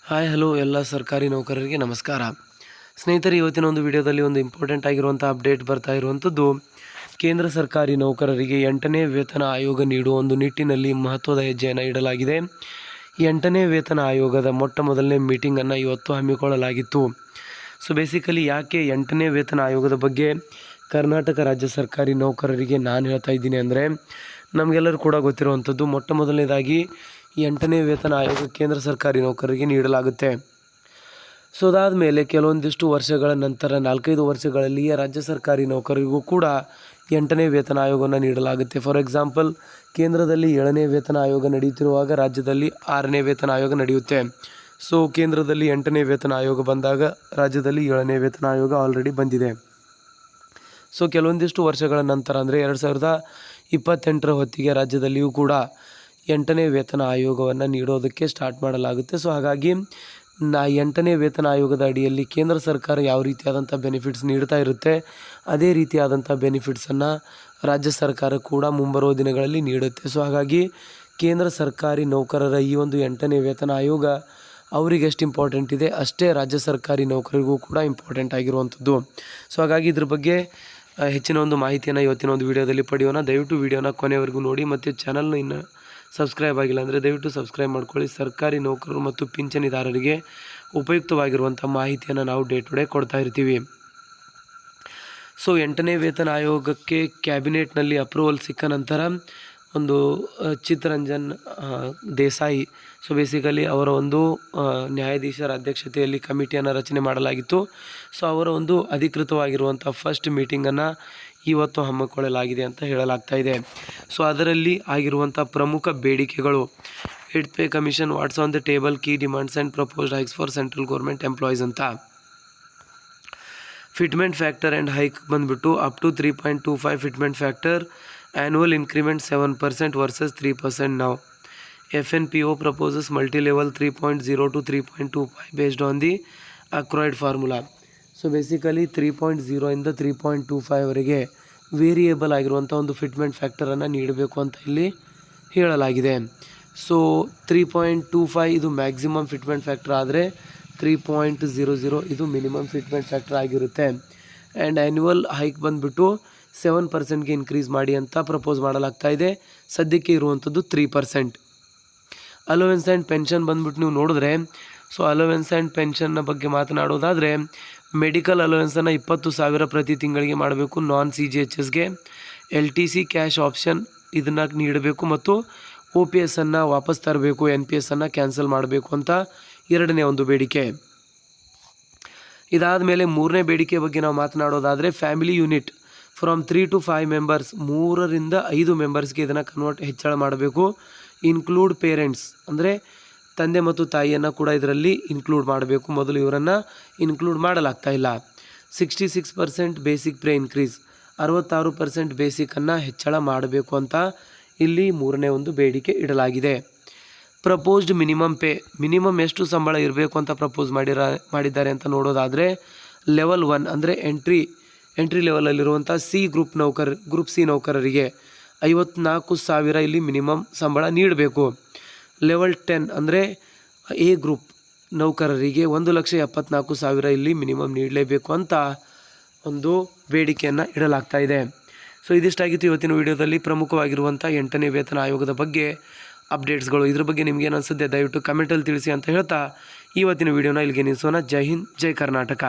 Hi hello ಎಲ್ಲ ಸರ್ಕಾರಿ ನೌಕರರಿಗೆ ನಮಸ್ಕಾರ. ಸ್ನೇಹಿತರೆ, ಇವತ್ತಿನ ಒಂದು ವಿಡಿಯೋದಲ್ಲಿ ಒಂದು ಇಂಪಾರ್ಟೆಂಟ್ ಆಗಿರುವಂಥ ಅಪ್ಡೇಟ್ ಬರ್ತಾ ಇರುವಂಥದ್ದು, ಕೇಂದ್ರ ಸರ್ಕಾರಿ ನೌಕರರಿಗೆ 8ನೇ ವೇತನ ಆಯೋಗ ನೀಡುವ ಒಂದು ನಿಟ್ಟಿನಲ್ಲಿ ಮಹತ್ವದ ಹೆಜ್ಜೆಯನ್ನು ಇಡಲಾಗಿದೆ. 8ನೇ ವೇತನ ಆಯೋಗದ ಮೊಟ್ಟ ಮೊದಲನೇ ಮೀಟಿಂಗನ್ನು ಇವತ್ತು ಹಮ್ಮಿಕೊಳ್ಳಲಾಗಿತ್ತು. ಸೊ ಬೇಸಿಕಲಿ ಯಾಕೆ 8ನೇ ವೇತನ ಆಯೋಗದ ಬಗ್ಗೆ ಕರ್ನಾಟಕ ರಾಜ್ಯ ಸರ್ಕಾರಿ ನೌಕರರಿಗೆ ನಾನು ಹೇಳ್ತಾ ಇದ್ದೀನಿ ಅಂದರೆ, ನಮಗೆಲ್ಲರೂ ಕೂಡ ಗೊತ್ತಿರುವಂಥದ್ದು, ಮೊಟ್ಟ ಮೊದಲನೇದಾಗಿ 8ನೇ ವೇತನ ಆಯೋಗ ಕೇಂದ್ರ ಸರ್ಕಾರಿ ನೌಕರರಿಗೆ ನೀಡಲಾಗುತ್ತೆ. ಸೊ ಅದಾದ ಮೇಲೆ ಕೆಲವೊಂದಿಷ್ಟು ವರ್ಷಗಳ ನಂತರ 4-5 ವರ್ಷಗಳಲ್ಲಿಯೇ ರಾಜ್ಯ ಸರ್ಕಾರಿ ನೌಕರರಿಗೂ ಕೂಡ 8ನೇ ವೇತನ ಆಯೋಗವನ್ನು ನೀಡಲಾಗುತ್ತೆ. ಫಾರ್ ಎಕ್ಸಾಂಪಲ್, ಕೇಂದ್ರದಲ್ಲಿ 7ನೇ ವೇತನ ಆಯೋಗ ನಡೆಯುತ್ತಿರುವಾಗ ರಾಜ್ಯದಲ್ಲಿ 6ನೇ ವೇತನ ಆಯೋಗ ನಡೆಯುತ್ತೆ. ಸೊ ಕೇಂದ್ರದಲ್ಲಿ 8ನೇ ವೇತನ ಆಯೋಗ ಬಂದಾಗ ರಾಜ್ಯದಲ್ಲಿ 7ನೇ ವೇತನ ಆಯೋಗ ಆಲ್ರೆಡಿ ಬಂದಿದೆ. ಸೊ ಕೆಲವೊಂದಿಷ್ಟು ವರ್ಷಗಳ ನಂತರ ಅಂದರೆ 2028ರ ಹೊತ್ತಿಗೆ ರಾಜ್ಯದಲ್ಲಿಯೂ ಕೂಡ 8ನೇ ವೇತನ ಆಯೋಗವನ್ನು ನೀಡೋದಕ್ಕೆ ಸ್ಟಾರ್ಟ್ ಮಾಡಲಾಗುತ್ತೆ. ಸೊ ಹಾಗಾಗಿ 8ನೇ ವೇತನ ಆಯೋಗದ ಅಡಿಯಲ್ಲಿ ಕೇಂದ್ರ ಸರ್ಕಾರ ಯಾವ ರೀತಿಯಾದಂಥ ಬೆನಿಫಿಟ್ಸ್ ನೀಡ್ತಾ ಇರುತ್ತೆ, ಅದೇ ರೀತಿಯಾದಂಥ ಬೆನಿಫಿಟ್ಸನ್ನು ರಾಜ್ಯ ಸರ್ಕಾರ ಕೂಡ ಮುಂಬರುವ ದಿನಗಳಲ್ಲಿ ನೀಡುತ್ತೆ. ಸೊ ಹಾಗಾಗಿ ಕೇಂದ್ರ ಸರ್ಕಾರಿ ನೌಕರರ ಈ ಒಂದು 8ನೇ ವೇತನ ಆಯೋಗ ಅವರಿಗೆ ಎಷ್ಟು ಇಂಪಾರ್ಟೆಂಟ್ ಇದೆ, ಅಷ್ಟೇ ರಾಜ್ಯ ಸರ್ಕಾರಿ ನೌಕರಿಗೂ ಕೂಡ ಇಂಪಾರ್ಟೆಂಟ್ ಆಗಿರುವಂಥದ್ದು. ಸೊ ಹಾಗಾಗಿ ಇದ್ರ ಬಗ್ಗೆ ಹೆಚ್ಚಿನ ಒಂದು ಮಾಹಿತಿಯನ್ನು ಇವತ್ತಿನ ಒಂದು ವಿಡಿಯೋದಲ್ಲಿ ಪಡೆಯೋಣ. ದಯವಿಟ್ಟು ವಿಡಿಯೋನ ಕೊನೆವರೆಗೂ ನೋಡಿ ಮತ್ತು ಚಾನಲ್ನ ಇನ್ನು ಸಬ್ಸ್ಕ್ರೈಬ್ ಆಗಿಲ್ಲ ಅಂದರೆ ದಯವಿಟ್ಟು ಸಬ್ಸ್ಕ್ರೈಬ್ ಮಾಡ್ಕೊಳ್ಳಿ. ಸರ್ಕಾರಿ ನೌಕರರು ಮತ್ತು ಪಿಂಚಣಿದಾರರಿಗೆ ಉಪಯುಕ್ತವಾಗಿರುವಂಥ ಮಾಹಿತಿಯನ್ನು ನಾವು ಡೇ ಟು ಡೇ ಕೊಡ್ತಾ ಇರ್ತೀವಿ. ಸೊ 8ನೇ ವೇತನ ಆಯೋಗಕ್ಕೆ ಕ್ಯಾಬಿನೆಟ್ನಲ್ಲಿ ಅಪ್ರೂವಲ್ ಸಿಕ್ಕ ನಂತರ ಒಂದು ಚಿತ್ತರಂಜನ್ ದೇಸಾಯಿ, ಸೊ ಬೇಸಿಕಲಿ ಅವರ ಒಂದು ನ್ಯಾಯಾಧೀಶರ ಅಧ್ಯಕ್ಷತೆಯಲ್ಲಿ ಕಮಿಟಿಯನ್ನು ರಚನೆ ಮಾಡಲಾಗಿತ್ತು. ಸೊ ಅವರ ಒಂದು ಅಧಿಕೃತವಾಗಿರುವಂಥ ಫಸ್ಟ್ ಮೀಟಿಂಗನ್ನು ಇವತ್ತು ಹಮ್ಮಿಕೊಳ್ಳಲಾಗಿದೆ ಅಂತ ಹೇಳಲಾಗ್ತಾ ಇದೆ. ಸೊ ಅದರಲ್ಲಿ ಆಗಿರುವಂಥ ಪ್ರಮುಖ ಬೇಡಿಕೆಗಳು: 8th pay commission, what's on the table, key demands and proposed hikes for central government employees ಅಂತ. ಫಿಟ್ಮೆಂಟ್ ಫ್ಯಾಕ್ಟರ್ ಆ್ಯಂಡ್ ಹೈಕ್ ಬಂದುಬಿಟ್ಟು up to 3.25 fitment factor, annual increment 7% versus 3% now. FNPO proposes multi-level 3.0 to 3.25 based on the accrued formula. So basically 3.0 ಇಂದ 3.25ವರೆಗೆ variable ಆಗಿರುವಂಥ ಒಂದು fitment ಫ್ಯಾಕ್ಟರನ್ನು ನೀಡಬೇಕು ಅಂತ ಇಲ್ಲಿ ಹೇಳಲಾಗಿದೆ. So 3.25 ಇದು ಮ್ಯಾಕ್ಸಿಮಮ್ ಫಿಟ್ಮೆಂಟ್ ಫ್ಯಾಕ್ಟರ್ ಆದರೆ 3.00 ಇದು ಮಿನಿಮಮ್ ಫಿಟ್ಮೆಂಟ್ ಫ್ಯಾಕ್ಟರ್ ಆಗಿರುತ್ತೆ. ಆ್ಯಂಡ್ ಆ್ಯನ್ಯುವಲ್ ಹೈಕ್ ಬಂದುಬಿಟ್ಟು 7%ಗೆ ಇನ್ಕ್ರೀಸ್ ಮಾಡಿ ಅಂತ ಪ್ರಪೋಸ್ ಮಾಡಲಾಗ್ತಾ ಇದೆ. ಸದ್ಯಕ್ಕೆ ಇರುವಂಥದ್ದು 3%. ಅಲೋವೆನ್ಸ್ ಆ್ಯಂಡ್ ಪೆನ್ಷನ್ ಬಂದುಬಿಟ್ಟು ನೀವು ನೋಡಿದ್ರೆ, ಸೊ ಅಲೋವೆನ್ಸ್ ಆ್ಯಂಡ್ ಪೆನ್ಷನ್ನ ಬಗ್ಗೆ ಮಾತನಾಡೋದಾದರೆ, ಮೆಡಿಕಲ್ ಅಲೋವೆನ್ಸನ್ನು 20,000 ಪ್ರತಿ ತಿಂಗಳಿಗೆ ಮಾಡಬೇಕು ನಾನ್ CGHSಗೆ. LTC ಕ್ಯಾಶ್ ಆಪ್ಷನ್ ಇದನ್ನು ನೀಡಬೇಕು ಮತ್ತು OPSನ್ನು ವಾಪಸ್ ತರಬೇಕು, NPSನ್ನು ಕ್ಯಾನ್ಸಲ್ ಮಾಡಬೇಕು ಅಂತ ಎರಡನೇ ಒಂದು ಬೇಡಿಕೆ. ಇದಾದ ಮೇಲೆ ಮೂರನೇ ಬೇಡಿಕೆ ಬಗ್ಗೆ ನಾವು ಮಾತನಾಡೋದಾದರೆ, family unit from 3 to 5 members, 3ರಿಂದ 5 ಮೆಂಬರ್ಸ್ಗೆ ಇದನ್ನು ಹೆಚ್ಚಳ ಮಾಡಬೇಕು. ಇನ್ಕ್ಲೂಡ್ ಪೇರೆಂಟ್ಸ್ ಅಂದರೆ ತಂದೆ ಮತ್ತು ತಾಯಿಯನ್ನು ಕೂಡ ಇದರಲ್ಲಿ ಇನ್ಕ್ಲೂಡ್ ಮಾಡಬೇಕು. ಮೊದಲು ಇವರನ್ನು ಇನ್ಕ್ಲೂಡ್ ಮಾಡಲಾಗ್ತಾ ಇಲ್ಲ. 66% ಬೇಸಿಕ್ ಪೇ ಇನ್ಕ್ರೀಸ್, 66% ಬೇಸಿಕನ್ನು ಹೆಚ್ಚಳ ಮಾಡಬೇಕು ಅಂತ ಇಲ್ಲಿ ಮೂರನೇ ಒಂದು ಬೇಡಿಕೆ ಇಡಲಾಗಿದೆ. ಪ್ರಪೋಸ್ಡ್ ಮಿನಿಮಮ್ ಪೇ, ಮಿನಿಮಮ್ ಎಷ್ಟು ಸಂಬಳ ಇರಬೇಕು ಅಂತ ಪ್ರಪೋಸ್ ಮಾಡಿದ್ದಾರೆ ಅಂತ ನೋಡೋದಾದರೆ, ಲೆವೆಲ್ 1 ಅಂದರೆ ಎಂಟ್ರಿ ಲೆವೆಲಲ್ಲಿರುವಂಥ ಗ್ರೂಪ್ ಸಿ ನೌಕರರಿಗೆ 54,000 ಇಲ್ಲಿ ಮಿನಿಮಮ್ ಸಂಬಳ ನೀಡಬೇಕು. ಲೆವೆಲ್ 10 ಅಂದರೆ ಎ ಗ್ರೂಪ್ ನೌಕರರಿಗೆ 1,74,000 ಇಲ್ಲಿ ಮಿನಿಮಮ್ ನೀಡಲೇಬೇಕು ಅಂತ ಒಂದು ಬೇಡಿಕೆಯನ್ನು ಇಡಲಾಗ್ತಾ ಇದೆ. ಸೊ ಇದಿಷ್ಟಾಗಿತ್ತು ಇವತ್ತಿನ ವಿಡಿಯೋದಲ್ಲಿ ಪ್ರಮುಖವಾಗಿರುವಂಥ 8ನೇ ವೇತನ ಆಯೋಗದ ಬಗ್ಗೆ ಅಪ್ಡೇಟ್ಸ್ಗಳು. ಇದ್ರ ಬಗ್ಗೆ ನಿಮಗೇನು ಅನಿಸುತ್ತೆ ದಯವಿಟ್ಟು ಕಮೆಂಟಲ್ಲಿ ತಿಳಿಸಿ ಅಂತ ಹೇಳ್ತಾ ಇವತ್ತಿನ ವಿಡಿಯೋನ ಇಲ್ಲಿಗೆ ನಿಲ್ಲಿಸೋಣ. ಜೈ ಹಿಂದ್, ಜೈ ಕರ್ನಾಟಕ.